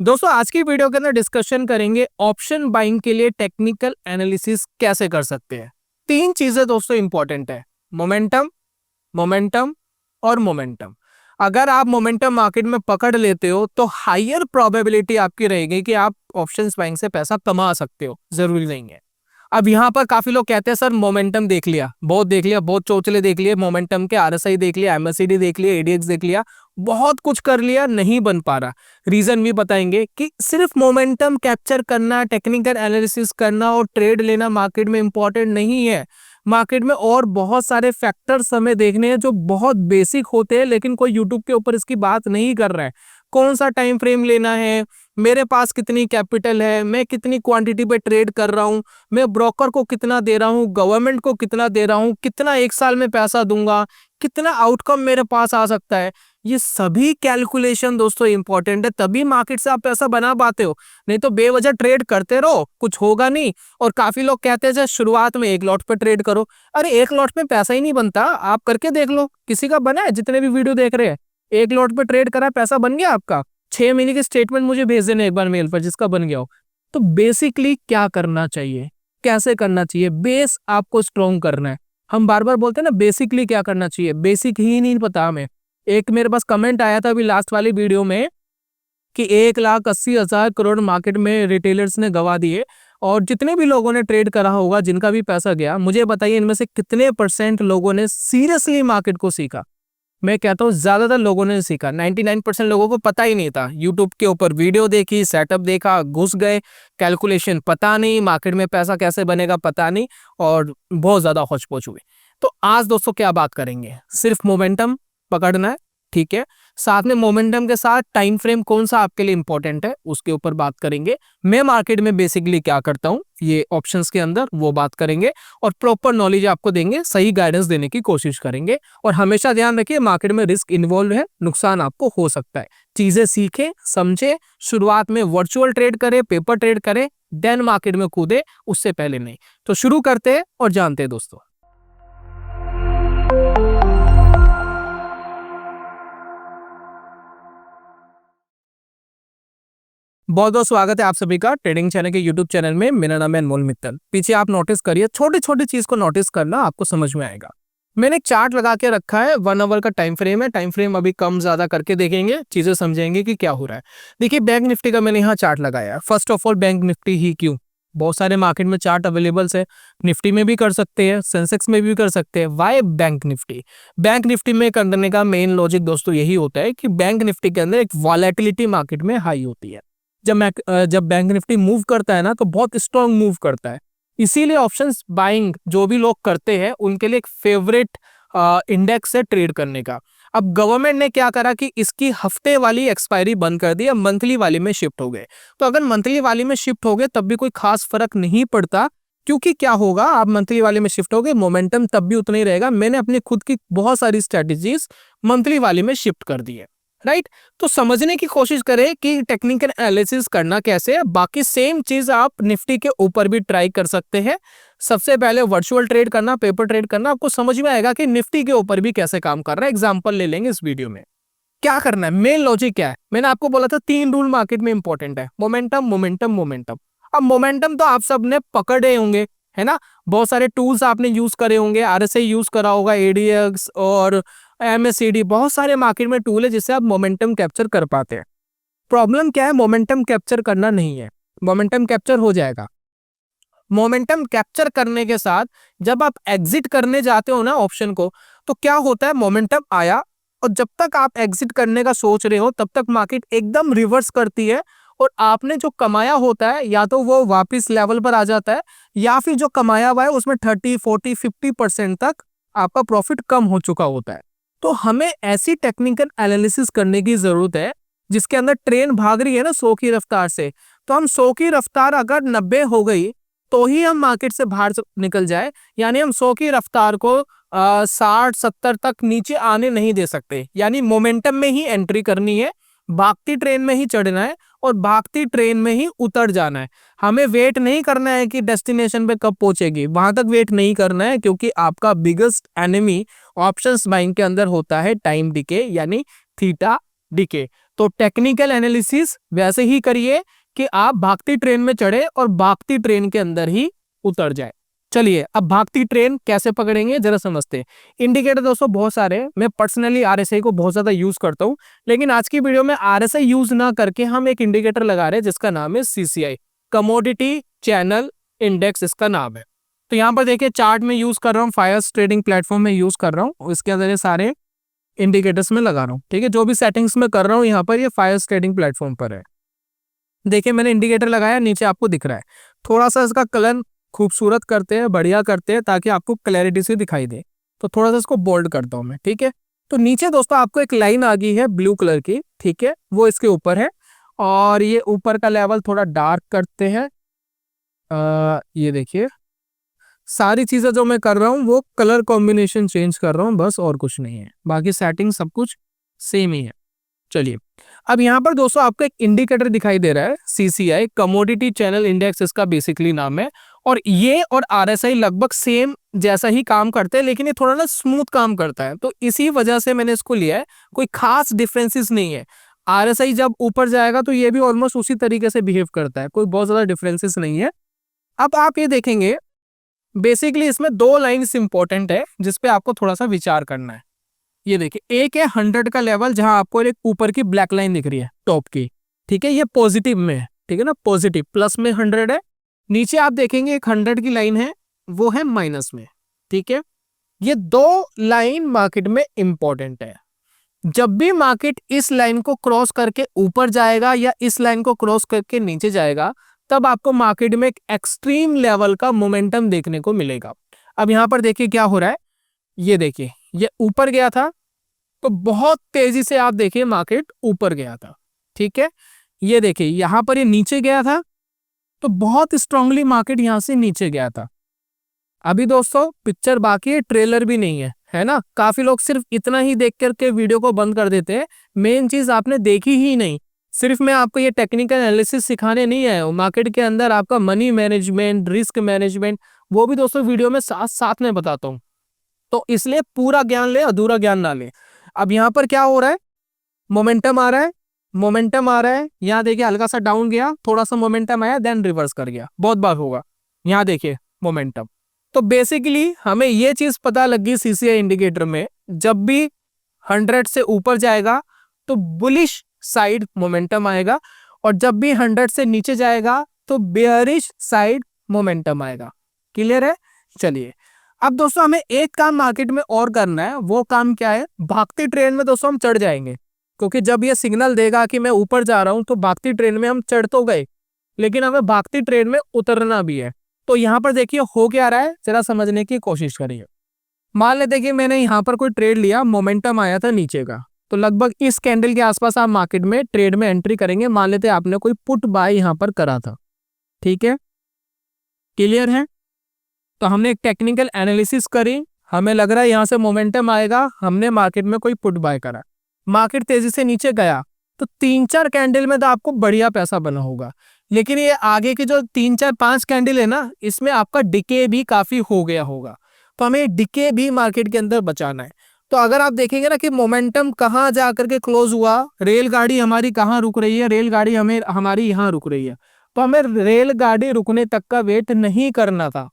दोस्तों आज की वीडियो के अंदर डिस्कशन करेंगे ऑप्शन बाइंग के लिए टेक्निकल एनालिसिस कैसे कर सकते हैं। तीन चीजें दोस्तों इंपॉर्टेंट है, मोमेंटम, मोमेंटम और मोमेंटम। अगर आप मोमेंटम मार्केट में पकड़ लेते हो तो हायर प्रोबेबिलिटी आपकी रहेगी कि आप ऑप्शंस बाइंग से पैसा कमा सकते हो, जरूरी नहीं है। अब यहाँ पर काफी लोग कहते हैं सर मोमेंटम देख लिया, बहुत चौचले देख लिए, मोमेंटम के आरएसआई देख लिया, एमएससीडी देख लिया, एडीएक्स देख लिया, बहुत कुछ कर लिया, नहीं बन पा रहा। रीजन भी बताएंगे कि सिर्फ मोमेंटम कैप्चर करना, टेक्निकल एनालिसिस करना और ट्रेड लेना मार्केट में इंपॉर्टेंट नहीं है। मार्केट में और बहुत सारे फैक्टर्स हमें देखने हैं जो बहुत बेसिक होते हैं, लेकिन कोई यूट्यूब के ऊपर इसकी बात नहीं कर रहा है। कौन सा टाइम फ्रेम लेना है, मेरे पास कितनी कैपिटल है, मैं कितनी क्वांटिटी पे ट्रेड कर रहा हूँ, मैं ब्रोकर को कितना दे रहा हूँ, गवर्नमेंट को कितना दे रहा हूँ, कितना एक साल में पैसा दूंगा, कितना आउटकम मेरे पास आ सकता है। ये सभी कैलकुलेशन दोस्तों इंपॉर्टेंट है, तभी मार्केट से आप पैसा बना पाते हो। नहीं तो बेवजह ट्रेड करते रहो, कुछ होगा नहीं। और काफी लोग कहते हैं शुरुआत में एक लॉट पे ट्रेड करो। अरे एक लॉट में पैसा ही नहीं बनता, आप करके देख लो, किसी का बना है? जितने भी वीडियो देख रहे हैं, एक लॉट पे ट्रेड करा, पैसा बन गया आपका? 6 महीने की स्टेटमेंट मुझे भेज देना एक बार मेल पर जिसका बन गया हो। तो बेसिकली क्या करना चाहिए, कैसे करना चाहिए, बेस आपको स्ट्रॉन्ग करना है। हम बार बार बोलते हैं ना बेसिकली क्या करना चाहिए, बेसिक ही नहीं पता हमें। एक मेरे पास कमेंट आया था अभी लास्ट वाली वीडियो में कि 1,80,000 करोड़ मार्केट में रिटेलर्स ने गवा दिए, और जितने भी लोगों ने ट्रेड करा होगा, जिनका भी पैसा गया, मुझे बताइए इनमें से कितने % लोगों ने सीरियसली मार्केट को सीखा। मैं कहता हूँ ज्यादातर लोगों ने सीखा, 99% लोगों को पता ही नहीं था। यूट्यूब के ऊपर वीडियो देखी, सेटअप देखा, घुस गए, कैलकुलेशन पता नहीं, मार्केट में पैसा कैसे बनेगा पता नहीं, और बहुत ज्यादा होच-पोच हुए। तो आज दोस्तों क्या बात करेंगे, सिर्फ मोमेंटम पकड़ना है, ठीक है। साथ में मोमेंटम के साथ टाइम फ्रेम कौन सा आपके लिए इंपॉर्टेंट है उसके ऊपर बात करेंगे। मैं मार्केट में बेसिकली क्या करता हूँ ये ऑप्शंस के अंदर, वो बात करेंगे, और प्रॉपर नॉलेज आपको देंगे, सही गाइडेंस देने की कोशिश करेंगे। और हमेशा ध्यान रखिए मार्केट में रिस्क इन्वॉल्व है, नुकसान आपको हो सकता है। चीजें सीखे समझे, शुरुआत में वर्चुअल ट्रेड करे, पेपर ट्रेड करे, देन मार्केट में कूदे, उससे पहले नहीं। तो शुरू करते हैं और जानते हैं दोस्तों। बहुत बहुत स्वागत है आप सभी का ट्रेडिंग चैनल के यूट्यूब चैनल में। मेरा नाम है अनमोल मित्तल। पीछे आप नोटिस करिए, छोटी छोटी चीज को नोटिस करना, आपको समझ में आएगा। मैंने एक चार्ट लगा के रखा है, 1 आवर का टाइम फ्रेम है। टाइम फ्रेम अभी कम ज्यादा करके देखेंगे, चीजें समझेंगे कि क्या हो रहा है। देखिए बैंक निफ्टी का मैंने यहाँ चार्ट लगाया है। First of all bank Nifty ही क्यों, बहुत सारे मार्केट में चार्ट अवेलेबल्स है, निफ्टी में भी कर सकते हैं, सेंसेक्स में भी कर सकते हैं। Why bank Nifty? Bank Nifty में करने का मेन लॉजिक दोस्तों यही होता है कि बैंक निफ्टी के अंदर एक वॉलेटिलिटी मार्केट में हाई होती है। जब बैंक निफ्टी मूव करता है ना तो बहुत स्ट्रॉन्ग मूव करता है। इसीलिए ऑप्शंस बाइंग जो भी लोग करते हैं उनके लिए एक फेवरेट इंडेक्स है ट्रेड करने का। अब गवर्नमेंट ने क्या करा कि इसकी हफ्ते वाली एक्सपायरी बंद कर दी, अब मंथली वाली में शिफ्ट हो गए। तो अगर मंथली वाली में शिफ्ट हो गए तब भी कोई खास फर्क नहीं पड़ता, क्योंकि क्या होगा, आप मंथली वाले में शिफ्ट हो गए, मोमेंटम तब भी उतना ही रहेगा। मैंने अपनी खुद की बहुत सारी स्ट्रेटेजीज मंथली वाली में शिफ्ट कर दी है, राइट। तो समझने की कोशिश करें कि टेक्निकल एनालिसिस करना कैसे है। बाकी सेम चीज आप निफ्टी के ऊपर भी ट्राई कर सकते हैं। सबसे पहले वर्चुअल ट्रेड करना, पेपर ट्रेड करना, आपको समझ में आएगा कि निफ्टी के ऊपर भी कैसे काम कर रहा है। एग्जांपल ले लेंगे इस वीडियो में। क्या करना है, मेन लॉजिक क्या है, मैंने आपको बोला था 3 रूल मार्केट में इंपॉर्टेंट है, मोमेंटम मोमेंटम मोमेंटम। अब मोमेंटम तो आप सब ने पकड़े होंगे, है ना। बहुत सारे टूल्स आपने यूज करे होंगे, आरएसआई यूज करा होगा, एडीएक्स और एमएससीडी, बहुत सारे मार्केट में टूल है जिससे आप मोमेंटम कैप्चर कर पाते हैं। प्रॉब्लम क्या है, मोमेंटम कैप्चर करना नहीं है। मोमेंटम कैप्चर हो जाएगा। मोमेंटम कैप्चर करने के साथ जब आप एग्जिट करने जाते हो ना ऑप्शन को, तो क्या होता है, मोमेंटम आया और जब तक आप एग्जिट करने का सोच रहे हो तब तक मार्केट एकदम रिवर्स करती है, और आपने जो कमाया होता है या तो वो वापस लेवल पर आ जाता है, या फिर जो कमाया हुआ है उसमें 30, 40, 50% तक आपका प्रॉफिट कम हो चुका होता है। तो हमें ऐसी टेक्निकल एनालिसिस करने की जरूरत है जिसके अंदर ट्रेन भाग रही है ना 100 की रफ्तार से, तो हम 100 की रफ्तार अगर 90 हो गई तो ही हम मार्केट से बाहर निकल जाए। यानी हम 100 की रफ्तार को 60-70 तक नीचे आने नहीं दे सकते। यानी मोमेंटम में ही एंट्री करनी है, भागती ट्रेन में ही चढ़ना है और भागती ट्रेन में ही उतर जाना है। हमें वेट नहीं करना है कि डेस्टिनेशन पे कब पहुंचेगी, वहां तक वेट नहीं करना है, क्योंकि आपका बिगेस्ट एनिमी ऑप्शंस बाइंग के अंदर होता है टाइम डिके, यानी थीटा डिके। तो टेक्निकल एनालिसिस वैसे ही करिए कि आप भागती ट्रेन में चढ़े और भागती ट्रेन के अंदर ही उतर जाए। चलिए अब भागती ट्रेन कैसे पकड़ेंगे जरा समझते हैं। इंडिकेटर दोस्तों बहुत सारे हैं, मैं पर्सनली आरएसआई को बहुत ज्यादा यूज करता हूं, लेकिन आज की वीडियो में आरएसआई यूज ना करके हम एक इंडिकेटर लगा रहे हैं जिसका नाम है सीसीआई, कमोडिटी चैनल इंडेक्स इसका नाम है। तो यहाँ पर देखिए चार्ट में यूज कर रहा हूँ, फायर्स ट्रेडिंग प्लेटफॉर्म में यूज कर रहा हूँ, इसके अंदर ये सारे इंडिकेटर्स में लगा रहा हूँ। ठीक है, जो भी सेटिंग्स में कर रहा हूँ यहाँ पर ये फायर्स ट्रेडिंग प्लेटफॉर्म पर है। देखिए मैंने इंडिकेटर लगाया, नीचे आपको दिख रहा है। थोड़ा सा इसका कलर खूबसूरत करते हैं, बढ़िया करते हैं ताकि आपको क्लैरिटी से दिखाई दे। तो थोड़ा सा इसको बोल्ड करता हूँ मैं। ठीक है, तो नीचे दोस्तों आपको एक लाइन आ गई है ब्लू कलर की, ठीक है, वो इसके ऊपर है और ये ऊपर का लेवल थोड़ा डार्क करते हैं। ये देखिए सारी चीजें जो मैं कर रहा हूँ वो कलर कॉम्बिनेशन चेंज कर रहा हूँ बस, और कुछ नहीं है, बाकी सेटिंग सब कुछ सेम ही है। चलिए अब यहाँ पर दोस्तों आपको एक इंडिकेटर दिखाई दे रहा है, सीसीआई कमोडिटी चैनल इंडेक्स इसका बेसिकली नाम है। और ये और आरएसआई लगभग सेम जैसा ही काम करते हैं, लेकिन ये थोड़ा ना स्मूथ काम करता है, तो इसी वजह से मैंने इसको लिया है। कोई खास डिफरेंसेस नहीं है। आरएसआई जब ऊपर जाएगा तो ये भी ऑलमोस्ट उसी तरीके से बिहेव करता है, कोई बहुत ज्यादा डिफरेंसेस नहीं है। अब आप ये देखेंगे बेसिकली इसमें दो लाइन्स इंपॉर्टेंट है जिसपे आपको थोड़ा सा विचार करना है। ये देखिए एक है 100 का लेवल, जहां आपको एक ऊपर की ब्लैक लाइन दिख रही है टॉप की, ठीक है, ये पॉजिटिव में है, ठीक है ना, पॉजिटिव प्लस में 100 है। नीचे आप देखेंगे एक 100 की लाइन है, वो है माइनस में। ठीक है, ये दो लाइन मार्केट में इंपॉर्टेंट है। जब भी मार्केट इस लाइन को क्रॉस करके ऊपर जाएगा या इस लाइन को क्रॉस करके नीचे जाएगा, तब आपको मार्केट में एक एक्सट्रीम लेवल का मोमेंटम देखने को मिलेगा। अब यहां पर देखिए क्या हो रहा है, ये देखिए ये ऊपर गया था तो बहुत तेजी से आप देखिए मार्केट ऊपर गया था। ठीक है, ये देखिए यहां पर ये नीचे गया था तो बहुत स्ट्रांगली मार्केट यहां से नीचे गया था। अभी दोस्तों पिक्चर बाकी है, ट्रेलर भी नहीं है, है ना। काफी लोग सिर्फ इतना ही देख करके वीडियो को बंद कर देते हैं, मेन चीज आपने देखी ही नहीं। सिर्फ मैं आपको ये टेक्निकल एनालिसिस सिखाने नहीं आया हूँ, मार्केट के अंदर आपका मनी मैनेजमेंट, रिस्क मैनेजमेंट, वो भी दोस्तों वीडियो में साथ साथ में बताता हूँ। तो इसलिए पूरा ज्ञान ले, अधूरा ज्ञान ना ले। अब यहाँ पर क्या हो रहा है, मोमेंटम आ रहा है, मोमेंटम आ रहा है, यहाँ देखिए हल्का सा डाउन गया, थोड़ा सा मोमेंटम आया, देन रिवर्स कर गया, बहुत बार होगा। यहाँ देखिए मोमेंटम। तो बेसिकली हमें ये चीज पता लग गई सीसीआई इंडिकेटर में, जब भी 100 से ऊपर जाएगा तो बुलिश साइड मोमेंटम आएगा, और जब भी 100 से नीचे जाएगा तो बेयरिश साइड मोमेंटम आएगा। क्लियर है। चलिए अब दोस्तों हमें एक काम मार्केट में और करना है, वो काम क्या है, भागती ट्रेन में दोस्तों हम चढ़ जाएंगे, क्योंकि जब ये सिग्नल देगा कि मैं ऊपर जा रहा हूं तो भागती ट्रेन में हम चढ़ तो गए, लेकिन हमें भागती ट्रेन में उतरना भी है। तो यहाँ पर देखिए हो क्या रहा है, जरा समझने की कोशिश करिए। मान ले देखिए मैंने यहाँ पर कोई ट्रेड लिया, मोमेंटम आया था नीचे का, तो लगभग इस कैंडल के आसपास आप मार्केट में ट्रेड में एंट्री करेंगे। मान लेते आपने कोई पुट बाय यहाँ पर करा था। ठीक है, क्लियर है। तो हमने एक टेक्निकल एनालिसिस करी, हमें लग रहा है यहाँ से मोमेंटम आएगा, हमने मार्केट में कोई पुट बाय करा, मार्केट तेजी से नीचे गया तो 3-4 कैंडल में तो आपको बढ़िया पैसा बना होगा। लेकिन ये आगे की जो 3-4-5 कैंडल है ना, इसमें आपका डिके भी काफी हो गया होगा, तो हमें डिके भी मार्केट के अंदर बचाना है। तो अगर आप देखेंगे ना कि मोमेंटम कहाँ जा करके क्लोज हुआ, रेलगाड़ी हमारी कहाँ रुक रही है, रेलगाड़ी हमारी यहाँ रुक रही है, तो हमें रेलगाड़ी रुकने तक का वेट नहीं करना था।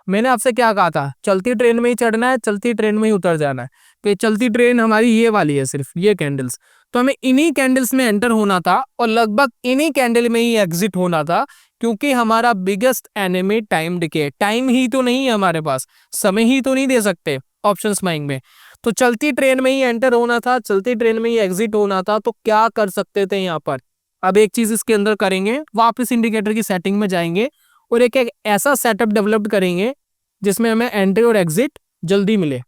मैंने आपसे क्या कहा था, चलती ट्रेन में ही चढ़ना है, चलती ट्रेन में ही उतर जाना है। तो चलती ट्रेन हमारी ये वाली है, सिर्फ ये कैंडल्स, तो हमें इन्हीं कैंडल्स में एंटर होना था और लगभग इन्हीं कैंडल में ही एग्जिट होना था, क्योंकि हमारा biggest enemy time decay. Time ही तो नहीं है हमारे पास, समय ही तो नहीं दे सकते ऑप्शंस माइंग में, तो चलती ट्रेन में ही एंटर होना था, चलती ट्रेन में ही एग्जिट होना था। तो क्या कर सकते थे यहाँ पर, अब एक चीज इसके अंदर करेंगे, वापस इंडिकेटर की सेटिंग में जाएंगे और एक ऐसा सेटअप डेवलप करेंगे जिसमें हमें एंट्री और एग्जिट जल्दी मिले।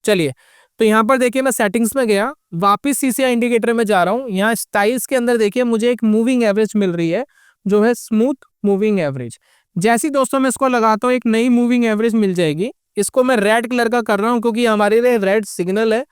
चलिए तो यहाँ पर देखिए मैं सेटिंग्स में गया, वापस सीसीआई इंडिकेटर में जा रहा हूँ। यहाँ स्टाइल्स के अंदर देखिए मुझे एक मूविंग एवरेज मिल रही है, जो है स्मूथ मूविंग एवरेज। जैसी दोस्तों मैं इसको लगाता हूँ एक नई मूविंग एवरेज मिल जाएगी। इसको मैं रेड कलर का कर रहा हूँ क्योंकि हमारे लिए रेड सिग्नल है,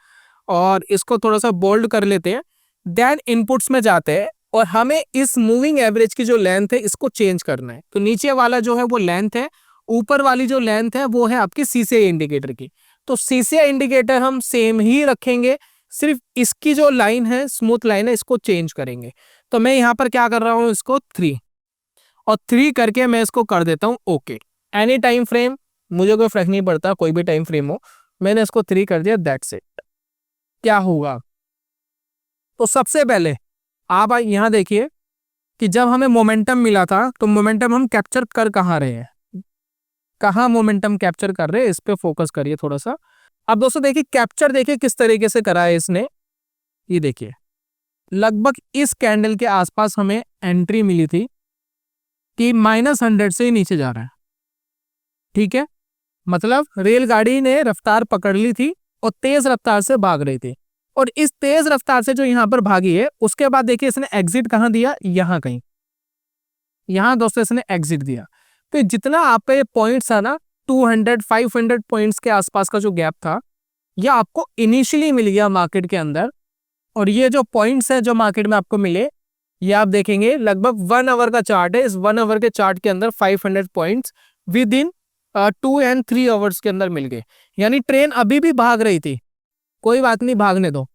और इसको थोड़ा सा बोल्ड कर लेते हैं। देन इनपुट्स में जाते हैं और हमें इस मूविंग एवरेज की जो लेंथ है इसको चेंज करना है। तो नीचे वाला जो है वो लेंथ है, ऊपर वाली जो लेंथ है वो है आपकी सीसीआई इंडिकेटर की। तो सीसीआई इंडिकेटर हम सेम ही रखेंगे, सिर्फ इसकी जो लाइन है, स्मूथ लाइन है, इसको चेंज करेंगे। तो मैं यहाँ पर क्या कर रहा हूँ, इसको 3 और 3 करके मैं इसको कर देता हूँ ओके। एनी टाइम फ्रेम, मुझे कोई फर्क नहीं पड़ता, कोई भी टाइम फ्रेम हो, मैंने इसको 3 कर दिया, दैट्स इट। क्या होगा, तो सबसे पहले आप यहाँ देखिए कि जब हमें मोमेंटम मिला था तो मोमेंटम हम कैप्चर कर कहाँ रहे हैं, कहाँ मोमेंटम कैप्चर कर रहे हैं, इस पे फोकस करिए थोड़ा सा। अब दोस्तों देखिए कैप्चर देखिए किस तरीके से करा है इसने, ये देखिए लगभग इस कैंडल के आसपास हमें एंट्री मिली थी कि -100 से ही नीचे जा रहा है, ठीक है। मतलब रेलगाड़ी ने रफ्तार पकड़ ली थी और तेज रफ्तार से भाग रही थी, और इस तेज रफ्तार से जो यहाँ पर भागी है उसके बाद देखिए इसने एग्जिट कहाँ दिया, यहाँ कहीं, यहाँ दोस्तों इसने एग्जिट दिया। तो जितना आप पे पॉइंट्स था ना, 200-500 पॉइंट्स के आसपास का जो गैप था, ये आपको इनिशियली मिल गया मार्केट के अंदर। और ये जो पॉइंट्स है जो मार्केट में आपको मिले, ये आप देखेंगे लगभग 1 आवर का चार्ट है, इस 1 आवर के चार्ट के अंदर 500 points with in 2 and 3 hours के अंदर मिल गए। यानी ट्रेन अभी भी भाग रही थी, कोई बात नहीं, भागने दो।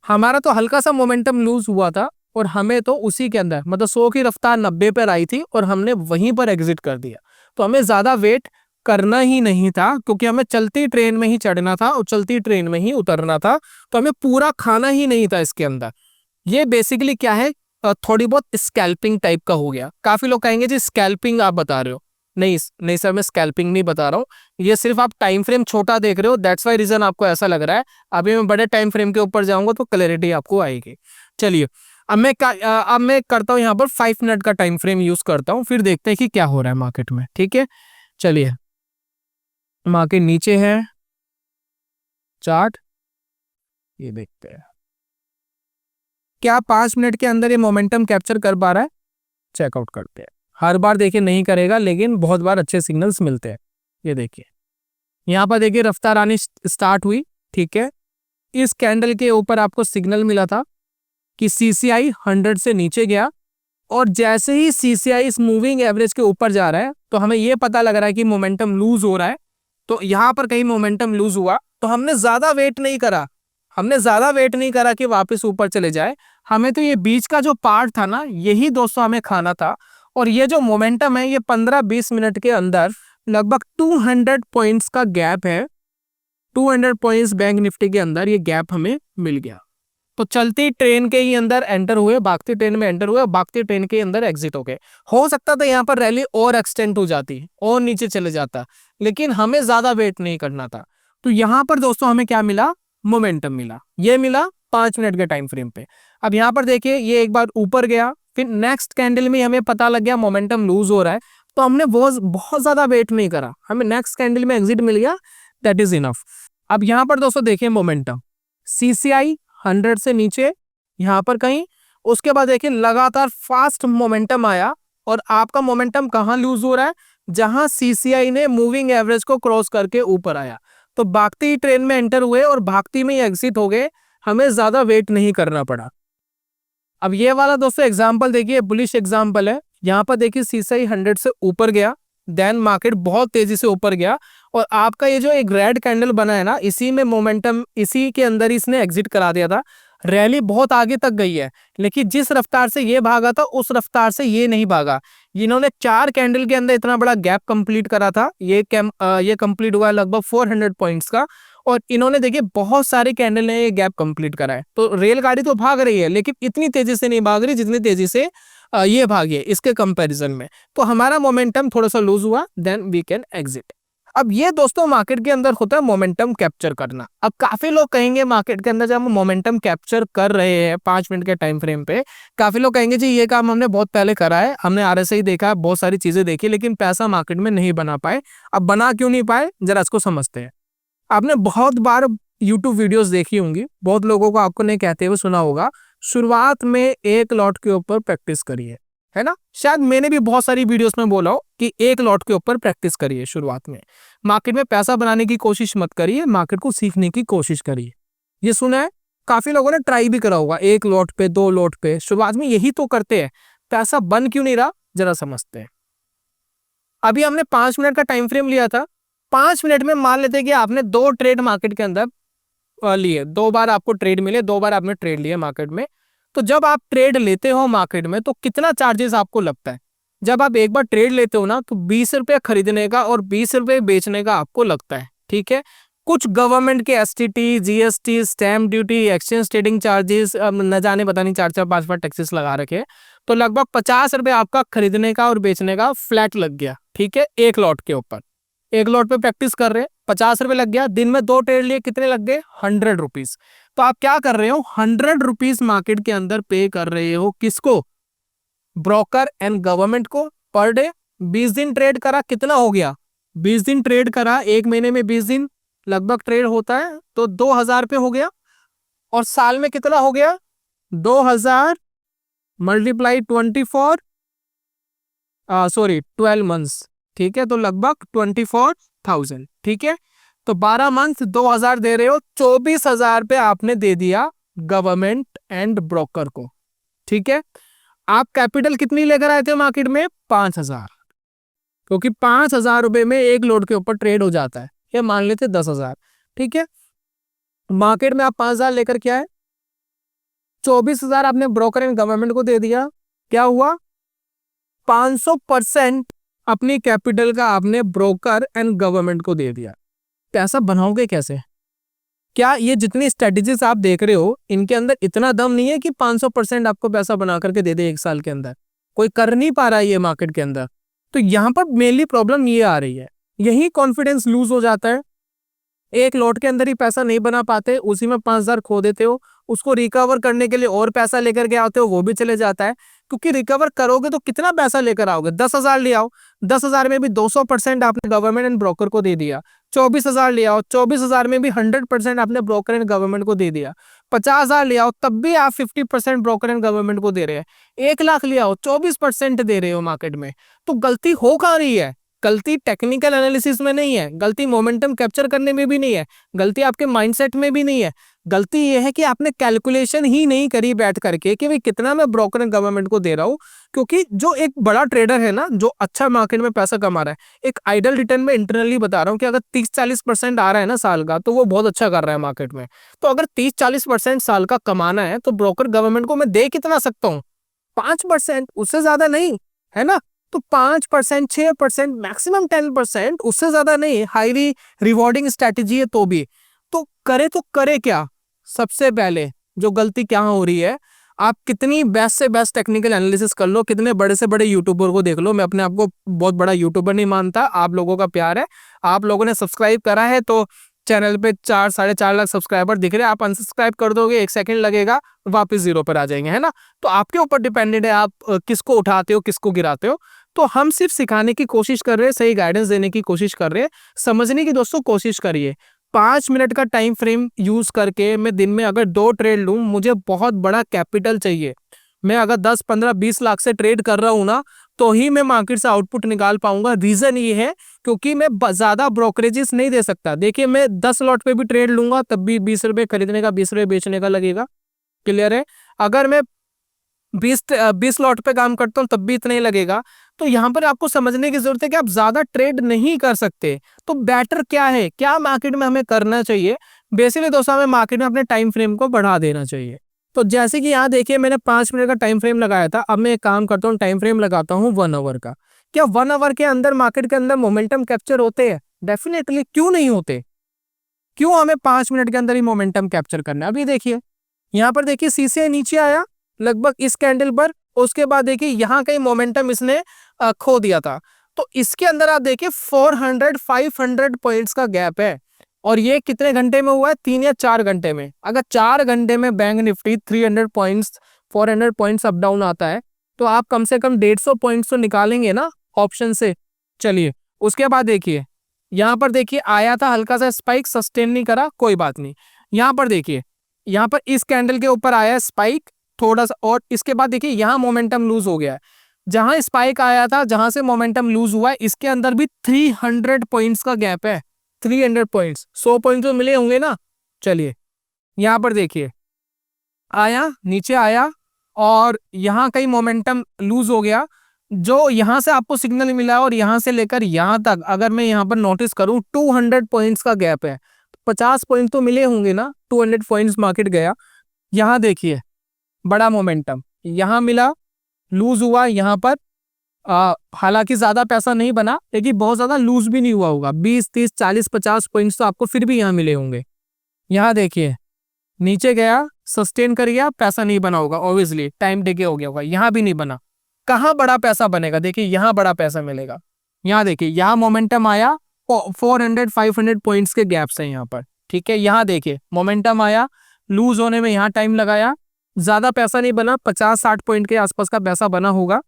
हमारा तो हल्का सा मोमेंटम लूज हुआ था और हमें तो उसी के अंदर, मतलब 100 की रफ्तार 90 पर आई थी और हमने वहीं पर एग्जिट कर दिया। तो हमें ज्यादा वेट करना ही नहीं था, क्योंकि हमें चलती ट्रेन में ही चढ़ना था और चलती ट्रेन में ही उतरना था, तो हमें पूरा खाना ही नहीं था इसके अंदर। ये बेसिकली क्या है, थोड़ी बहुत स्कैल्पिंग टाइप का हो गया। काफी लोग कहेंगे जी स्कैल्पिंग आप बता रहे हो, नहीं नहीं सर, मैं स्कैल्पिंग नहीं बता रहा हूँ, ये सिर्फ आप टाइम फ्रेम छोटा देख रहे हो, दैट्स वाई रीजन आपको ऐसा लग रहा है। अभी मैं बड़े टाइम फ्रेम के ऊपर जाऊंगा तो क्लैरिटी आपको आएगी। चलिए अब मैं करता हूँ यहाँ पर 5 मिनट का टाइम फ्रेम यूज करता हूँ, फिर देखते हैं कि क्या हो रहा है मार्केट में, ठीक है। चलिए मार्केट नीचे है, चार्ट ये देखते हैं क्या 5 मिनट के अंदर ये मोमेंटम कैप्चर कर पा रहा है, चेकआउट करते हैं। हर बार देखिए नहीं करेगा, लेकिन बहुत बार अच्छे सिग्नल्स मिलते हैं। ये देखिए यहाँ पर देखिए रफ्तार आनी स्टार्ट हुई, ठीक है। इस कैंडल के ऊपर आपको सिग्नल मिला था कि CCI 100 से नीचे गया, और जैसे ही CCI इस मूविंग एवरेज के ऊपर जा रहा है तो हमें यह पता लग रहा है कि मोमेंटम लूज हो रहा है। तो यहाँ पर कहीं मोमेंटम लूज हुआ तो हमने ज्यादा वेट नहीं करा, कि वापस ऊपर चले जाए। हमें तो ये बीच का जो पार्ट था ना, यही दोस्तों हमें खाना था। और ये जो मोमेंटम है, ये 15-20 मिनट के अंदर लगभग 200 पॉइंट्स का गैप है, 200 पॉइंट्स बैंक निफ्टी के अंदर ये गैप हमें मिल गया। तो चलती ट्रेन के ही अंदर एंटर हुए, भागती ट्रेन में एंटर हुए, भागती ट्रेन के अंदर एग्जिट हो गए। हो सकता था यहाँ पर रैली और एक्सटेंड हो जाती और नीचे चले जाता, लेकिन हमें ज्यादा वेट नहीं करना था। तो यहाँ पर दोस्तों हमें क्या मिला, मोमेंटम मिला। ये मिला 5 मिनट के टाइम फ्रेम पे। अब यहाँ पर देखिए ये एक बार ऊपर गया, फिर नेक्स्ट कैंडल में हमें पता लग गया मोमेंटम लूज हो रहा है, तो हमने बहुत ज्यादा वेट नहीं करा, हमें नेक्स्ट कैंडल में एग्जिट मिल गया, दैट इज इनफ। अब यहाँ पर दोस्तों देखिए मोमेंटम CCI 100 से नीचे यहाँ पर कहीं, उसके बाद देखिए लगातार फास्ट मोमेंटम आया, और आपका मोमेंटम कहाँ लूज हो रहा है, जहां CCI ने मूविंग एवरेज को क्रॉस करके ऊपर आया। तो भागती ही ट्रेन में एंटर हुए और भागती में ही एग्जिट हो गए, हमें ज्यादा वेट नहीं करना पड़ा। अब ये वाला दोस्तों एग्जांपल देखिए बुलिश एग्जांपल है। यहाँ पर देखिए CCI 100 से ऊपर गया, देन मार्केट बहुत तेजी से ऊपर गया, और आपका ये जो एक रेड कैंडल बना है ना, इसी में मोमेंटम, इसी के अंदर इसने एग्जिट करा दिया था। रैली बहुत आगे तक गई है, लेकिन जिस रफ्तार से ये भागा था उस रफ्तार से ये नहीं भागा। इन्होंने 4 कैंडल के अंदर इतना बड़ा गैप कंप्लीट करा था, ये कंप्लीट हुआ लगभग 400 पॉइंट्स का, और इन्होंने देखिए बहुत सारे कैंडल ने ये गैप कंप्लीट करा है। तो रेलगाड़ी तो भाग रही है, लेकिन इतनी तेजी से नहीं भाग रही जितनी तेजी से ये भागी है इसके कंपैरिजन में। तो हमारा मोमेंटम थोड़ा सा लूज हुआ, देन वी कैन एग्जिट। अब ये दोस्तों मार्केट के अंदर होता है मोमेंटम कैप्चर करना। अब काफी लोग कहेंगे मार्केट के अंदर जब हम मोमेंटम कैप्चर कर रहे हैं 5 मिनट के टाइम फ्रेम पे, काफी लोग कहेंगे जी ये काम हमने बहुत पहले करा है, हमने RSI देखा है, बहुत सारी चीजें देखी, लेकिन पैसा मार्केट में नहीं बना पाए। अब बना क्यों नहीं पाए, जरा इसको समझते हैं। आपने बहुत बार YouTube वीडियोस देखी होंगी, बहुत लोगों को आपको नहीं कहते हुए सुना होगा, शुरुआत में एक लॉट के ऊपर प्रैक्टिस करिए, है ना। शायद मैंने भी बहुत सारी वीडियोस में बोला हो कि एक लॉट के ऊपर प्रैक्टिस करिए शुरुआत में। मार्केट में पैसा बनाने की कोशिश मत करिए, मार्केट को सीखने की कोशिश करिए। ये सुना है, काफी लोगों ने ट्राई भी करा होगा, 1 लॉट पे 2 लॉट पे, शुरुआत में यही तो करते हैं। पैसा बन क्यों नहीं रहा, जरा समझते हैं। अभी हमने 5 मिनट का टाइम फ्रेम लिया था, 5 मिनट में मान लेते कि आपने 2 ट्रेड मार्केट के अंदर लिए, 2 बार आपको ट्रेड मिले, 2 बार आपने ट्रेड लिए मार्केट में। तो जब आप ट्रेड लेते हो मार्केट में तो कितना चार्जेस आपको लगता है? जब आप एक बार ट्रेड लेते हो ना तो 20 रुपये खरीदने का और 20 रुपये बेचने का आपको लगता है, ठीक है। कुछ गवर्नमेंट के STT, GST, stamp duty, exchange trading charges, न जाने पता नहीं 4-4 5-5 टैक्सेस लगा रखे, तो लगभग 50 रुपये आपका खरीदने का और बेचने का फ्लैट लग गया, ठीक है, एक लॉट के ऊपर। एक लॉट पे प्रैक्टिस कर रहे हैं, 50 रुपये लग गया। दिन में 2 ट्रेड लिए, कितने लग गए? 100 रुपीज। तो आप क्या कर रहे हो? 100 रुपीज मार्केट के अंदर पे कर रहे हो, किसको? ब्रोकर एंड गवर्नमेंट को, पर डे। 20 दिन ट्रेड करा, कितना हो गया? 20 दिन ट्रेड करा, एक महीने में 20 दिन लगभग ट्रेड होता है, तो 2000 रुपये हो गया। और साल में कितना हो गया? 2000 मल्टीप्लाई 24, 12 मंथ्स, ठीक है, तो लगभग 24,000, ठीक है। तो 12 मंथ 2000 दे रहे हो, 24,000 पे आपने दे दिया गवर्नमेंट एंड ब्रोकर को, ठीक है। आप कैपिटल कितनी लेकर आए थे मार्केट में? 5,000, क्योंकि 5,000 रुपए में एक लोड के ऊपर ट्रेड हो जाता है, ये मान लेते 10,000, ठीक है। मार्केट में आप 5,000 लेकर क्या है, 24,000 आपने ब्रोकर एंड गवर्नमेंट को दे दिया। क्या हुआ? 500% अपनी कैपिटल का आपने ब्रोकर एंड गवर्नमेंट को दे दिया। पैसा बनाओगे कैसे? क्या ये जितनी स्ट्रेटेजीज आप देख रहे हो इनके अंदर इतना दम नहीं है कि 500% आपको पैसा बना करके दे दे एक साल के अंदर? कोई कर नहीं पा रहा है ये मार्केट के अंदर। तो यहाँ पर मेनली प्रॉब्लम ये आ रही है, यही कॉन्फिडेंस लूज हो जाता है। एक लॉट के अंदर ही पैसा नहीं बना पाते, उसी में 5,000 खो देते हो, उसको रिकवर करने के लिए और पैसा लेकर के आते हो, वो भी चले जाता है। क्योंकि रिकवर करोगे तो कितना पैसा लेकर आओगे? 10,000 ले आओ, 10,000 में भी 200% आपने गवर्नमेंट एंड ब्रोकर को दे दिया। 24,000 ले आओ, 24,000 में भी 100% आपने ब्रोकर एंड गवर्नमेंट को दे दिया। 50,000 ले आओ, तब भी आप 50% ब्रोकर एंड गवर्नमेंट को दे रहे हैं। 1,00,000 ले आओ, 24% दे रहे हो मार्केट में। तो गलती हो कहाँ रही है? गलती टेक्निकल एनालिसिस में नहीं है, गलती मोमेंटम कैप्चर करने में भी नहीं है, गलती आपके माइंडसेट में भी नहीं है। गलती ये है कि आपने कैलकुलेशन ही नहीं करी बैठ करके कि भाई कितना मैं ब्रोकर एंड गवर्नमेंट को दे रहा हूँ। क्योंकि जो एक बड़ा ट्रेडर है ना, जो अच्छा मार्केट में पैसा कमा रहा है, एक आइडल रिटर्न में इंटरनली बता रहा हूँ कि अगर 30-40% आ रहा है ना साल का, तो वो बहुत अच्छा कर रहा है मार्केट में। तो अगर 30-40% साल का कमाना है तो ब्रोकर गवर्नमेंट को मैं दे कितना सकता हूँ? 5%, उससे ज्यादा नहीं, है ना। तो 5%, 6%, मैक्सिमम 10%, उससे ज्यादा नहीं। हाईली रिवॉर्डिंग स्ट्रेटेजी है तो भी। तो करे क्या? सबसे पहले जो गलती क्या हो रही है, आप कितनी बेस्ट से बेस्ट टेक्निकल एनालिसिस कर लो, कितने बड़े से बड़े यूट्यूबर को देख लो। मैं अपने आप को बहुत बड़ा यूट्यूबर नहीं मानता, आप लोगों का प्यार है, आप लोगों ने सब्सक्राइब करा है तो चैनल पे 4-4.5 लाख सब्सक्राइबर दिख रहे हैं। आप अनसब्सक्राइब कर दोगे, 1 सेकंड लगेगा, वापस 0 पर आ जाएंगे, है ना। तो आपके ऊपर डिपेंडेंट है आप किसको उठाते हो, किसको गिराते हो। तो हम सिर्फ सिखाने की कोशिश कर रहे हैं, सही गाइडेंस देने की कोशिश कर रहे हैं। समझने की दोस्तों कोशिश करिए। 5 मिनट का टाइम फ्रेम यूज करके मैं दिन में अगर 2 ट्रेड लूं, मुझे बहुत बड़ा कैपिटल चाहिए। मैं अगर 10, 15, 20 लाख से ट्रेड कर रहा हूं ना, तो ही मैं मार्केट से आउटपुट निकाल पाऊंगा। रीजन ये है क्योंकि मैं ज्यादा ब्रोकरेजेस नहीं दे सकता। देखिए, मैं 10 लॉट पे भी ट्रेड लूंगा तब भी 20 रुपए खरीदने का, 20 रुपए बेचने का लगेगा। क्लियर है? अगर मैं 20 लॉट पे काम करता हूँ तब भी इतना ही लगेगा। तो यहाँ पर आपको समझने की जरूरत है कि आप ज्यादा ट्रेड नहीं कर सकते। तो बेटर क्या है, क्या मार्केट में हमें करना चाहिए? बेसिकली दोस्तों, हमें मार्केट में अपने टाइम फ्रेम को बढ़ा देना चाहिए। तो जैसे कि यहाँ देखिए, मैंने 5 मिनट का टाइम फ्रेम लगाया था, अब मैं एक काम करता हूँ, टाइम फ्रेम लगाता हूँ 1 आवर का। क्या 1 आवर के अंदर मार्केट के अंदर मोमेंटम कैप्चर होते हैं? डेफिनेटली, क्यों नहीं होते? क्यों हमें 5 मिनट के अंदर ही मोमेंटम कैप्चर करना है? अभी देखिए, यहाँ पर देखिए सीसीआई नीचे आया लगभग इस कैंडल पर, उसके बाद देखिए यहाँ कहीं मोमेंटम इसने खो दिया था। तो इसके अंदर आप देखिए 400-500 पॉइंट्स का गैप है। और ये कितने घंटे में हुआ है? 3 या 4 घंटे में। अगर 4 घंटे में bank Nifty 300 points, 400 points up down आता है, तो आप कम से कम 150 पॉइंट्स तो निकालेंगे ना ऑप्शन से। चलिए, उसके बाद देखिए, यहाँ पर देखिए आया था हल्का सा स्पाइक, सस्टेन नहीं करा, कोई बात नहीं। यहाँ पर देखिए, यहाँ पर इस कैंडल के ऊपर आया स्पाइक थोड़ा सा, और इसके बाद देखिए यहाँ मोमेंटम लूज हो गया है। जहां स्पाइक आया था, जहां से मोमेंटम लूज हुआ है, इसके अंदर भी 300 पॉइंट्स का गैप है। 300 पॉइंट्स, 100 पॉइंट तो मिले होंगे ना। चलिए, यहाँ पर देखिए आया, नीचे आया और यहाँ कहीं मोमेंटम लूज हो गया। जो यहाँ से आपको सिग्नल मिला और यहाँ से लेकर यहाँ तक अगर मैं यहाँ पर नोटिस करूँ 200 पॉइंट्स का गैप है। 50 पॉइंट तो मिले होंगे ना, 200 पॉइंट्स मार्केट गया। यहाँ देखिए बड़ा मोमेंटम यहाँ मिला, लूज हुआ यहाँ पर, हालांकि ज्यादा पैसा नहीं बना लेकिन बहुत ज्यादा लूज भी नहीं हुआ होगा, 20 30 40 50 पॉइंट्स तो आपको फिर भी यहाँ मिले होंगे। यहाँ देखिए नीचे गया, सस्टेन कर गया, पैसा नहीं बना होगा, ऑब्वियसली टाइम टेके हो गया होगा, यहाँ भी नहीं बना। कहाँ बड़ा पैसा बनेगा, देखिए यहाँ बड़ा पैसा मिलेगा। यहाँ देखिए यहाँ मोमेंटम आया, 400-500 पॉइंट्स के गैप्स हैं यहाँ पर, ठीक है। यहाँ देखिए मोमेंटम आया, लूज होने में यहाँ टाइम लगाया, ज्यादा पैसा नहीं बना, 50-60 पॉइंट के आसपास का पैसा बना होगा,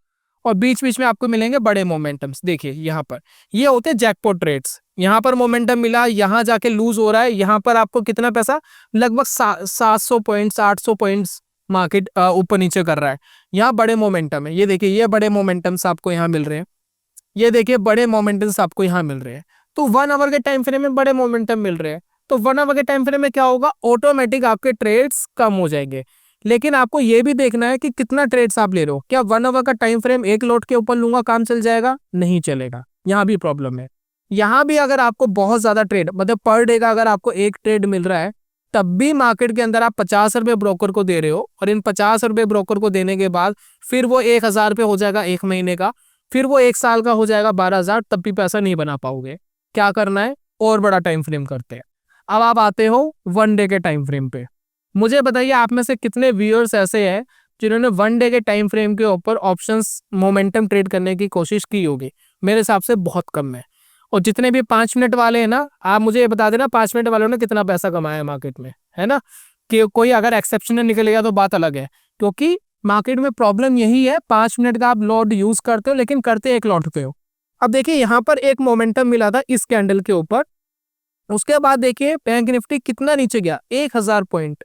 और बीच बीच में आपको मिलेंगे बड़े मोमेंटम्स। देखिए यहाँ पर ये होते हैं जैकपॉट ट्रेड्स। यहाँ पर मोमेंटम मिला, यहाँ जाके लूज हो रहा है, यहाँ पर आपको कितना पैसा, लगभग 700 पॉइंट्स 800 पॉइंट्स मार्केट ऊपर नीचे कर रहा है। यहाँ बड़े मोमेंटम है, ये देखिए ये बड़े मोमेंटम्स आपको यहाँ मिल रहे हैं, ये देखिए बड़े मोमेंटम्स आपको यहाँ मिल रहे हैं। तो 1 आवर के टाइम फ्रेम में बड़े मोमेंटम मिल रहे हैं, तो 1 आवर के टाइम फ्रेम में क्या होगा, ऑटोमेटिक आपके ट्रेड्स कम हो जाएंगे। लेकिन आपको ये भी देखना है कि कितना ट्रेड्स आप ले रहे हो। क्या 1 आवर का टाइम फ्रेम एक लॉट के ऊपर लूंगा काम चल जाएगा, नहीं चलेगा, यहाँ भी प्रॉब्लम है। यहाँ भी अगर आपको बहुत ज्यादा ट्रेड, मतलब पर डे का अगर आपको एक ट्रेड मिल रहा है, तब भी मार्केट के अंदर आप 50 रुपए ब्रोकर को दे रहे हो, और इन 50 रुपए ब्रोकर को देने के बाद फिर वो 1000 रुपये हो जाएगा एक महीने का, फिर वो 1 साल का हो जाएगा 12,000, तब भी पैसा नहीं बना पाओगे। क्या करना है, और बड़ा टाइम फ्रेम करते हैं। अब आप आते हो 1 डे के टाइम फ्रेम पे। मुझे बताइए आप में से कितने व्यूअर्स ऐसे हैं जिन्होंने 1 डे के टाइम फ्रेम के ऊपर ऑप्शंस मोमेंटम ट्रेड करने की कोशिश की होगी। मेरे हिसाब से बहुत कम है। और जितने भी 5 मिनट वाले हैं ना, आप मुझे ये बता देना 5 मिनट वालों ने कितना पैसा कमाया है मार्केट में, है ना। कि कोई अगर एक्सेप्शनल निकलेगा तो बात अलग है, क्योंकि मार्केट में प्रॉब्लम यही है, 5 मिनट का आप लॉट यूज करते हो लेकिन करते एक लॉट पे हो। अब देखिए यहाँ पर एक मोमेंटम मिला था इस कैंडल के ऊपर, उसके बाद देखिए बैंक निफ्टी कितना नीचे गया, 1000 पॉइंट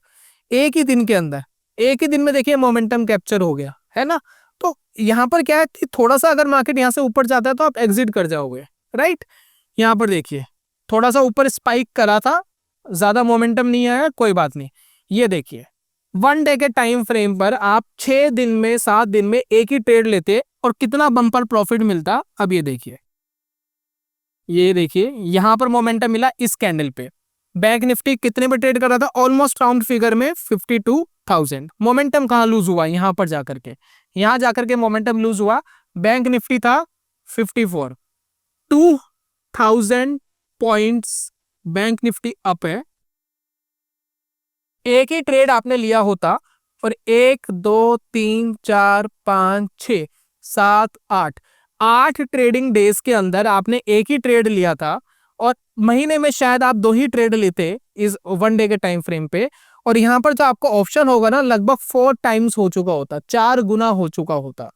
एक ही दिन के अंदर, एक ही दिन में देखिए मोमेंटम कैप्चर हो गया, है ना। तो यहाँ पर क्या है कि थोड़ा सा अगर मार्केट यहाँ से ऊपर जाता है तो आप एग्जिट कर जाओगे, राइट। यहाँ पर देखिए थोड़ा सा ऊपर स्पाइक करा था, ज्यादा मोमेंटम नहीं आया, कोई बात नहीं। ये देखिए 1 डे के टाइम फ्रेम पर आप 6 दिन में 7 दिन में एक ही ट्रेड लेते और कितना बम्पर प्रॉफिट मिलता। अब ये देखिए यहाँ पर मोमेंटम मिला इस कैंडल पे, बैंक निफ्टी कितने में ट्रेड कर रहा था, ऑलमोस्ट राउंड फिगर में 52,000। मोमेंटम कहाँ लूज हुआ, यहाँ पर जाकर के, यहाँ जाकर के मोमेंटम लूज हुआ। बैंक निफ्टी था 54, 2000 पॉइंट्स बैंक निफ्टी अप है। एक ही ट्रेड आपने लिया होता और 1 2 3 4 5 6 7 8 ट्रेडिंग डेज के अंदर आपने एक ही ट्रेड लिया था, और महीने में शायद आप 2 ही ट्रेड लेते इस 1 डे के टाइम फ्रेम पे, और यहाँ पर जो आपको ऑप्शन होगा ना लगभग 4 टाइम्स हो चुका होता, 4 गुना हो चुका होता।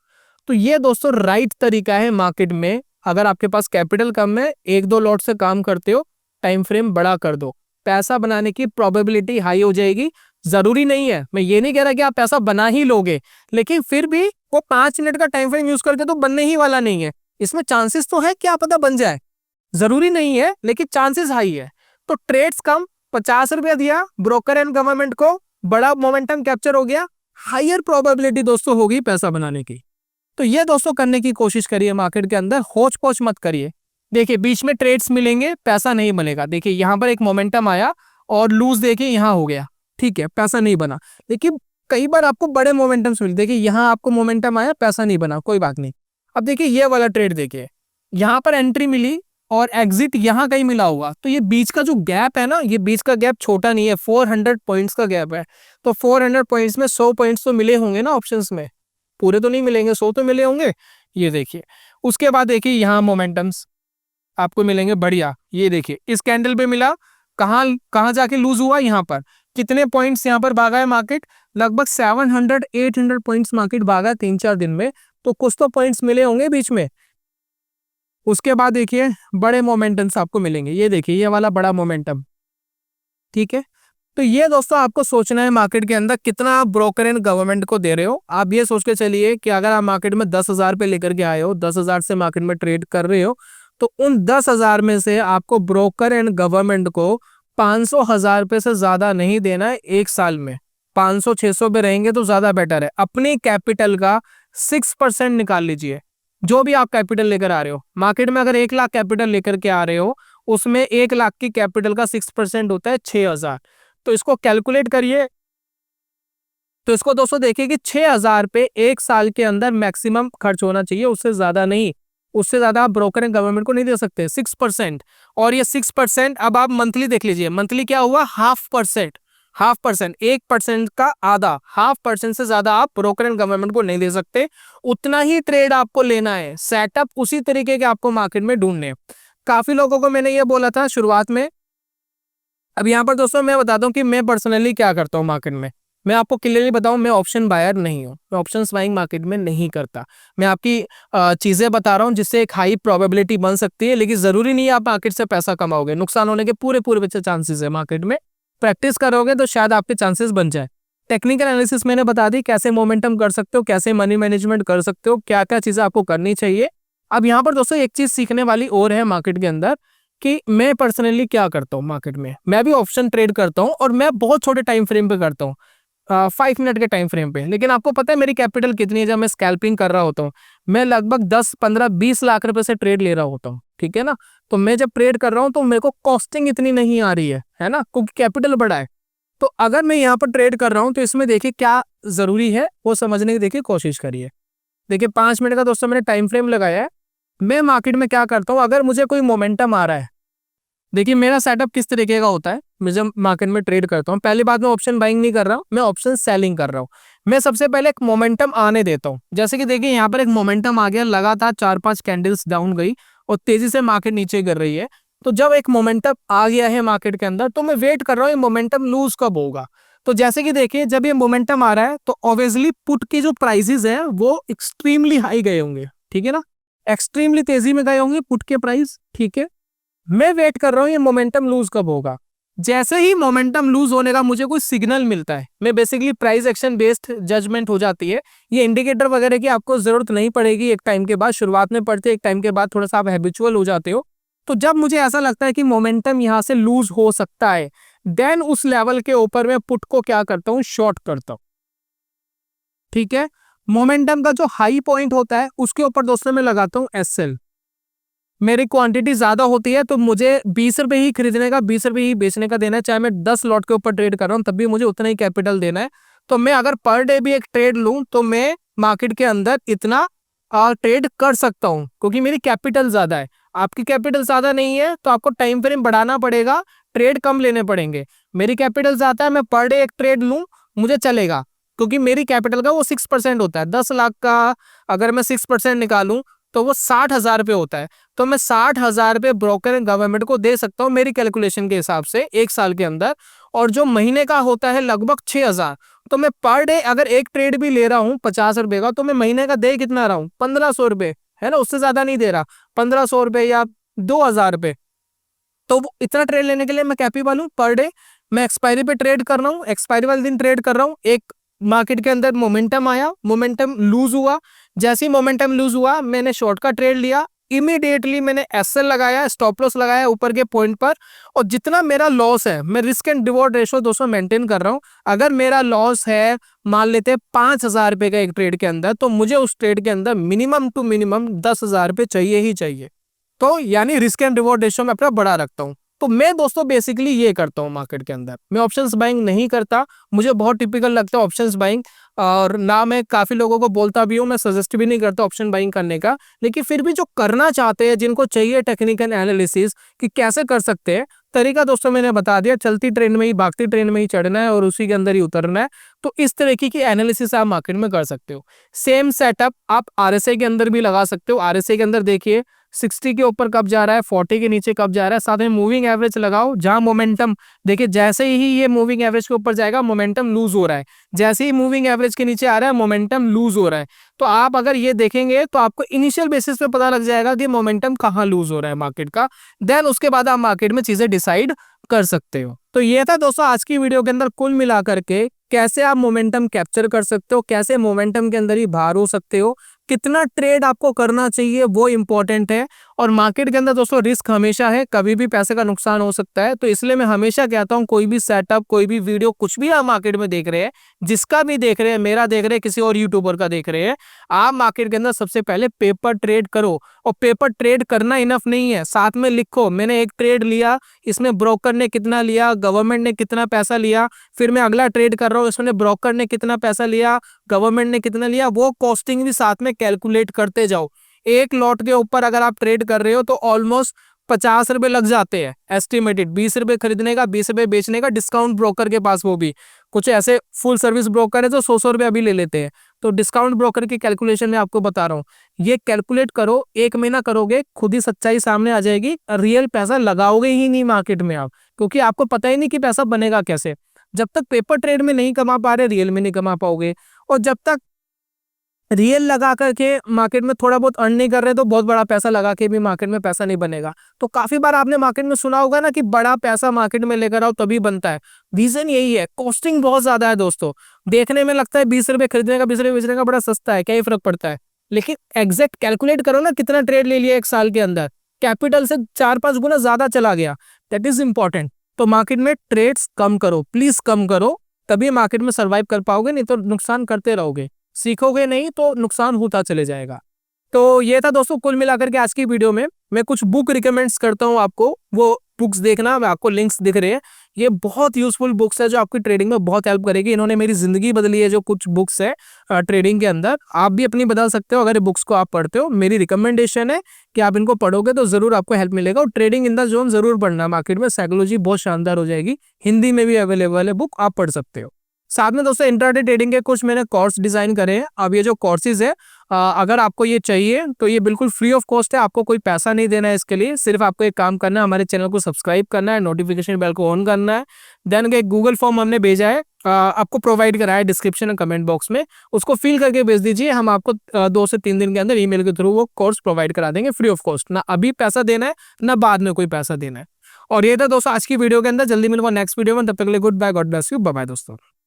तो ये दोस्तों राइट तरीका है मार्केट में। अगर आपके पास कैपिटल कम है, 1-2 लॉट से काम करते हो, टाइम फ्रेम बड़ा कर दो, पैसा बनाने की प्रोबेबिलिटी हाई हो जाएगी। जरूरी नहीं है, मैं ये नहीं कह रहा कि आप पैसा बना ही लोगे, लेकिन फिर भी वो 5 मिनट का टाइम फ्रेम यूज करके तो बनने ही वाला नहीं है। इसमें चांसेस तो है, क्या पता बन जाए, जरूरी नहीं है लेकिन चांसेस हाई है। तो ट्रेड्स कम, 50 रुपया दिया ब्रोकर एंड गवर्नमेंट को, बड़ा मोमेंटम कैप्चर हो गया, हायर प्रोबेबिलिटी दोस्तों होगी पैसा बनाने की। तो ये दोस्तों करने की कोशिश करिए मार्केट के अंदर, होच पोच मत करिए। देखिए बीच में ट्रेड्स मिलेंगे, पैसा नहीं मिलेगा। देखिए यहाँ पर एक मोमेंटम आया और लूज देखिए यहाँ हो गया, ठीक है, पैसा नहीं बना। लेकिन कई बार आपको बड़े मोमेंटम्स मिले, देखिए यहाँ आपको मोमेंटम आया, पैसा नहीं बना, कोई बात नहीं। अब देखिए ये वाला ट्रेड देखिए, यहाँ पर एंट्री मिली और एग्जिट यहाँ कहीं मिला हुआ, तो ये बीच का जो गैप है ना, ये बीच का गैप छोटा नहीं है, 400 पॉइंट्स का गैप है। तो 400 पॉइंट्स में 100 पॉइंट्स तो मिले होंगे ना ऑप्शंस में, पूरे तो नहीं मिलेंगे, 100 तो मिले होंगे। ये देखिए उसके बाद देखिए यहाँ मोमेंटम्स आपको मिलेंगे बढ़िया। ये देखिए इस कैंडल पे मिला, कहाँ जाके लूज हुआ, यहाँ पर कितने पॉइंट्स यहाँ पर भागा है मार्केट, लगभग 700-800 पॉइंट्स मार्केट भागा 3-4 दिन में, तो कुछ तो पॉइंट्स मिले होंगे बीच में। उसके बाद देखिए बड़े मोमेंटम्स आपको मिलेंगे, ये देखिए ये वाला बड़ा मोमेंटम, ठीक है। तो ये दोस्तों आपको सोचना है मार्केट के अंदर कितना आप ब्रोकर एंड गवर्नमेंट को दे रहे हो। आप ये सोच के चलिए कि अगर आप मार्केट में 10,000 पे लेकर के आए हो, 10,000 से मार्केट में ट्रेड कर रहे हो, तो उन 10,000 में से आपको ब्रोकर एंड गवर्नमेंट को 500,000 रुपए से ज्यादा नहीं देना है एक साल में। 500-600 पे रहेंगे तो ज्यादा बेटर है। अपनी कैपिटल का 6% निकाल लीजिए, जो भी आप कैपिटल लेकर आ रहे हो। मार्केट में अगर 1 लाख कैपिटल लेकर के आ रहे हो, उसमें 1 लाख की कैपिटल का 6% होता है 6,000। तो इसको कैलकुलेट करिए, तो इसको दोस्तों देखिए कि 6,000 पे 1 साल के अंदर मैक्सिमम खर्च होना चाहिए, उससे ज्यादा नहीं। उससे ज्यादा आप ब्रोकर एंड गवर्नमेंट को नहीं दे सकते 6%। और ये 6% अब आप मंथली देख लीजिए, मंथली क्या हुआ 0.5%। 0.5%, 1% का आधा, 0.5% से ज्यादा आप ब्रोकर एंड गवर्नमेंट को नहीं दे सकते। उतना ही ट्रेड आपको लेना है, सेटअप उसी तरीके के आपको मार्केट में ढूंढने हैं। काफी लोगों को मैंने ये बोला था शुरुआत में। अब यहाँ पर दोस्तों मैं बता दूं कि मैं पर्सनली क्या करता हूँ मार्केट में। मैं आपको क्लियरली बताऊं, मैं ऑप्शन बायर नहीं हूँ, मैं ऑप्शंस बाइंग मार्केट में नहीं करता। मैं आपकी चीजें बता रहा हूँ जिससे एक हाई प्रोबेबिलिटी बन सकती है, लेकिन जरूरी नहीं है आप मार्केट से पैसा कमाओगे। नुकसान होने के पूरे पूरे बच्चे चांसेस है मार्केट में। प्रैक्टिस करोगे तो शायद आपके चांसेस बन जाए। टेक्निकल एनालिसिस मैंने बता दी, कैसे मोमेंटम कर सकते हो, कैसे मनी मैनेजमेंट कर सकते हो, क्या क्या चीजें आपको करनी चाहिए। अब यहाँ पर दोस्तों एक चीज सीखने वाली और है मार्केट के अंदर, कि मैं पर्सनली क्या करता हूँ मार्केट में। मैं भी ऑप्शन ट्रेड करता हूँ और मैं बहुत छोटे टाइम फ्रेम पे करता हूँ, 5 मिनट के टाइम फ्रेम पे। लेकिन आपको पता है मेरी कैपिटल कितनी है जब मैं स्कैल्पिंग कर रहा होता हूँ? मैं लगभग 10, 15, 20 लाख रुपए से ट्रेड ले रहा होता हूँ, ठीक है ना। तो मैं जब ट्रेड कर रहा हूँ तो मेरे को कॉस्टिंग इतनी नहीं आ रही है ना, क्योंकि कैपिटल बड़ा है। तो अगर मैं यहाँ पर ट्रेड कर रहा हूँ तो इसमें देखिए क्या जरूरी है वो समझने की देखिए कोशिश करिए। देखिए 5 मिनट का दोस्तों मैंने टाइम फ्रेम लगाया है। मैं मार्केट में क्या करता हूँ, अगर मुझे कोई मोमेंटम आ रहा है, देखिए मेरा सेटअप किस तरीके का होता है। मैं जब मार्केट में ट्रेड करता हूँ, पहली बात मैं ऑप्शन बाइंग नहीं कर रहा हूँ, मैं ऑप्शन सेलिंग कर रहा हूँ। मैं सबसे पहले एक मोमेंटम आने देता हूँ। जैसे कि देखिए यहाँ पर एक मोमेंटम आ गया, लगातार 4-5 कैंडल्स डाउन गई और तेजी से मार्केट नीचे गिर रही है। तो जब एक मोमेंटम आ गया है मार्केट के अंदर तो मैं वेट कर रहा हूँ ये मोमेंटम लूज कब होगा। तो जैसे कि देखिए जब ये मोमेंटम आ रहा है तो ऑब्वियसली पुट की जो प्राइसेस है वो एक्सट्रीमली हाई गए होंगे, ठीक है ना, एक्सट्रीमली तेजी में गए होंगे पुट के प्राइस, ठीक है। मैं वेट कर रहा हूं ये मोमेंटम लूज कब होगा। जैसे ही मोमेंटम लूज होने का मुझे कोई सिग्नल मिलता है, मैं basically price action based judgement हो जाती है। ये इंडिकेटर वगैरह की आपको जरूरत नहीं पड़ेगी एक टाइम के बाद, शुरुआत में पड़ते एक टाइम के बाद थोड़ा सा आप हैबिचुअल हो जाते हो। तो जब मुझे ऐसा लगता है कि मोमेंटम यहां से लूज हो सकता है, देन उस लेवल के ऊपर मैं पुट को क्या करता हूं, शॉर्ट करता हूं, ठीक है। मोमेंटम का जो हाई पॉइंट होता है उसके ऊपर दोस्तों मैं लगाता हूं एसएल। मेरी क्वांटिटी ज्यादा होती है तो मुझे 20 रुपए ही खरीदने का, 20 रुपए ही बेचने का देना है। चाहे मैं 10 लॉट के ऊपर ट्रेड कर रहा हूँ तब भी मुझे उतना ही कैपिटल देना है। तो मैं अगर पर डे भी एक ट्रेड लूं तो मैं मार्केट के अंदर इतना ट्रेड कर सकता हूं, क्योंकि मेरी कैपिटल ज्यादा है। आपकी कैपिटल ज्यादा नहीं है तो आपको टाइम फ्रेम बढ़ाना पड़ेगा, ट्रेड कम लेने पड़ेंगे। मेरी कैपिटल ज्यादा है, मैं पर डे एक ट्रेड लूं मुझे चलेगा, क्योंकि मेरी कैपिटल का वो 6% होता है। 10 लाख का अगर मैं 6% निकालूं तो वो 60,000 रुपये होता है। तो मैं 60,000 रुपये ब्रोकर एंड गवर्नमेंट को दे सकता हूँ मेरी कैलकुलेशन के हिसाब से 1 साल के अंदर। और जो महीने का होता है लगभग 6,000, तो मैं पर डे अगर एक ट्रेड भी ले रहा हूँ 50 रुपए का, तो मैं महीने का दे कितना रहा हूँ, 1,500 रुपए, है ना, उससे ज्यादा नहीं दे रहा। 1,500 रुपए या 2,000 रुपए। तो इतना ट्रेड लेने के लिए मैं कैपेबल हूँ पर डे। मैं एक्सपायरी पे ट्रेड कर रहा हूँ, एक्सपायरी वाले दिन ट्रेड कर रहा हूँ। एक मार्केट के अंदर मोमेंटम आया, मोमेंटम लूज हुआ, जैसे ही मोमेंटम लूज हुआ मैंने शॉर्ट का ट्रेड लिया, इमीडिएटली मैंने एसएल लगाया, स्टॉप लॉस लगाया ऊपर के पॉइंट पर। और जितना मेरा लॉस है, मैं रिस्क एंड रिवॉर्ड रेशो दोस्तों मेंटेन कर रहा हूँ। अगर मेरा लॉस है मान लेते हैं 5,000 रुपए का एक ट्रेड के अंदर, तो मुझे उस ट्रेड के अंदर मिनिमम टू मिनिमम 10,000 रुपए चाहिए ही चाहिए। तो यानी रिस्क एंड रिवॉर्ड रेशियो में अपना बड़ा रखता हूँ। तो मैं दोस्तों बेसिकली ये करता हूँ मार्केट के अंदर, मैं ऑप्शंस बाइंग नहीं करता। मुझे बहुत टिपिकल लगता है ऑप्शंस बाइंग, और ना मैं काफी लोगों को बोलता भी हूँ, मैं सजेस्ट भी नहीं करता ऑप्शन बाइंग करने का। लेकिन फिर भी जो करना चाहते हैं, जिनको चाहिए टेक्निकल एनालिसिस कि कैसे कर सकते हैं, तरीका दोस्तों मैंने बता दिया। चलती ट्रेन में ही, भागती ट्रेन में ही चढ़ना है और उसी के अंदर ही उतरना है। तो इस तरीके की एनालिसिस आप मार्केट में कर सकते हो। सेम सेटअप आप आरएसआई के अंदर भी लगा सकते हो। आरएसआई के अंदर देखिए 60 के ऊपर कब जा रहा है, 40 के नीचे कब जा रहा है। साथ में मूविंग एवरेज लगाओ, जहां मोमेंटम देखिए जैसे ही ये मूविंग एवरेज के ऊपर जाएगा मोमेंटम लूज हो रहा है, जैसे ही मूविंग एवरेज के नीचे आ रहा है मोमेंटम लूज हो रहा है। तो आप अगर ये देखेंगे तो आपको इनिशियल बेसिस पे पता लग जाएगा कि मोमेंटम कहाँ लूज हो रहा है मार्केट का। देन उसके बाद आप मार्केट में चीजें डिसाइड कर सकते हो। तो ये था दोस्तों आज की वीडियो के अंदर कुल मिलाकर के कैसे आप मोमेंटम कैप्चर कर सकते हो, कैसे मोमेंटम के अंदर ही बाहर हो सकते हो, कितना ट्रेड आपको करना चाहिए वो इंपॉर्टेंट है। और मार्केट के अंदर दोस्तों रिस्क हमेशा है, कभी भी पैसे का नुकसान हो सकता है। तो इसलिए मैं हमेशा कहता हूं कोई भी सेटअप, कोई भी वीडियो, कुछ भी आप मार्केट में देख रहे हैं, जिसका भी देख रहे हैं, मेरा देख रहे हैं, किसी और यूट्यूबर का देख रहे हैं, आप मार्केट के अंदर सबसे पहले पेपर ट्रेड करो। और पेपर ट्रेड करना इनफ नहीं है, साथ में लिखो मैंने एक ट्रेड लिया, इसमें ब्रोकर ने कितना लिया, गवर्नमेंट ने कितना पैसा लिया, फिर मैं अगला ट्रेड कर रहा हूँ, इसमें ब्रोकर ने कितना पैसा लिया, गवर्नमेंट ने कितना लिया, वो कॉस्टिंग भी साथ में कैलकुलेट करते जाओ। एक लॉट के ऊपर अगर आप ट्रेड कर रहे हो तो ऑलमोस्ट 50 रुपए लग जाते हैं एस्टिमेटेड, 20 रुपए खरीदने का, 20 रुपए बेचने का, डिस्काउंट ब्रोकर के पास, वो भी कुछ ऐसे फुल सर्विस ब्रोकर है तो 100 रुपए अभी ले लेते हैं। तो डिस्काउंट ब्रोकर की कैलकुलेशन में आपको बता रहा हूँ, ये कैलकुलेट करो, 1 महीना करोगे, खुद ही सच्चाई सामने आ जाएगी। रियल पैसा लगाओगे ही नहीं मार्केट में आप, क्योंकि आपको पता ही नहीं कि पैसा बनेगा कैसे। जब तक पेपर ट्रेड में नहीं कमा पा रहे, रियल में नहीं कमा पाओगे। और जब तक रियल लगा करके मार्केट में थोड़ा बहुत अर्न नहीं कर रहे तो बहुत बड़ा पैसा लगा के भी मार्केट में पैसा नहीं बनेगा। तो काफी बार आपने मार्केट में सुना होगा ना कि बड़ा पैसा मार्केट में लेकर आओ तभी बनता है। रीजन यही है, कॉस्टिंग बहुत ज्यादा है दोस्तों। देखने में लगता है 20 रुपए खरीदने का, 20 रुपए बेचने का बड़ा सस्ता है, क्या ही फर्क पड़ता है। लेकिन एग्जैक्ट कैलकुलेट करो ना, कितना ट्रेड ले लिया एक साल के अंदर, कैपिटल से 4-5 गुना ज्यादा चला गया। That is important. तो मार्केट में ट्रेड्स कम करो, प्लीज कम करो, तभी मार्केट में सर्वाइव कर पाओगे, नहीं तो नुकसान करते रहोगे। सीखोगे नहीं तो नुकसान होता चले जाएगा। तो ये था दोस्तों कुल मिलाकर के आज की वीडियो में। मैं कुछ बुक रिकमेंड्स करता हूँ आपको, वो बुक्स देखना, मैं आपको लिंक्स दिख रहे हैं। ये बहुत यूजफुल बुक्स है जो आपकी ट्रेडिंग में बहुत हेल्प करेगी। इन्होंने मेरी जिंदगी बदली है। जो कुछ बुक्स है ट्रेडिंग के अंदर, आप भी अपनी बदल सकते हो अगर ये बुक्स को आप पढ़ते हो। मेरी रिकमेंडेशन है कि आप इनको पढ़ोगे तो जरूर आपको हेल्प मिलेगा। और ट्रेडिंग इन द जोन जरूर पढ़ना, मार्केट में साइकोलॉजी बहुत शानदार हो जाएगी। हिंदी में भी अवेलेबल है बुक, आप पढ़ सकते हो। साथ में दोस्तों इंट्राडे ट्रेडिंग के कुछ मैंने कोर्स डिजाइन करे हैं। अब ये जो कोर्सेज है, अगर आपको ये चाहिए तो ये बिल्कुल फ्री ऑफ कॉस्ट है, आपको कोई पैसा नहीं देना है इसके लिए। सिर्फ आपको एक काम करना है, हमारे चैनल को सब्सक्राइब करना है, नोटिफिकेशन बेल को ऑन करना है। देन एक गूगल फॉर्म हमने भेजा है, आपको प्रोवाइड करा है डिस्क्रिप्शन और कमेंट बॉक्स में, उसको फिल करके भेज दीजिए। हम आपको 2 से 3 दिन के अंदर ईमेल के थ्रू वो कोर्स प्रोवाइड करा देंगे फ्री ऑफ कॉस्ट। ना अभी पैसा देना है, ना बाद में कोई पैसा देना है। और ये था दोस्तों आज की वीडियो के अंदर। जल्दी मिलूंगा नेक्स्ट वीडियो में, तब तक के लिए goodbye, God bless you, bye bye दोस्तों।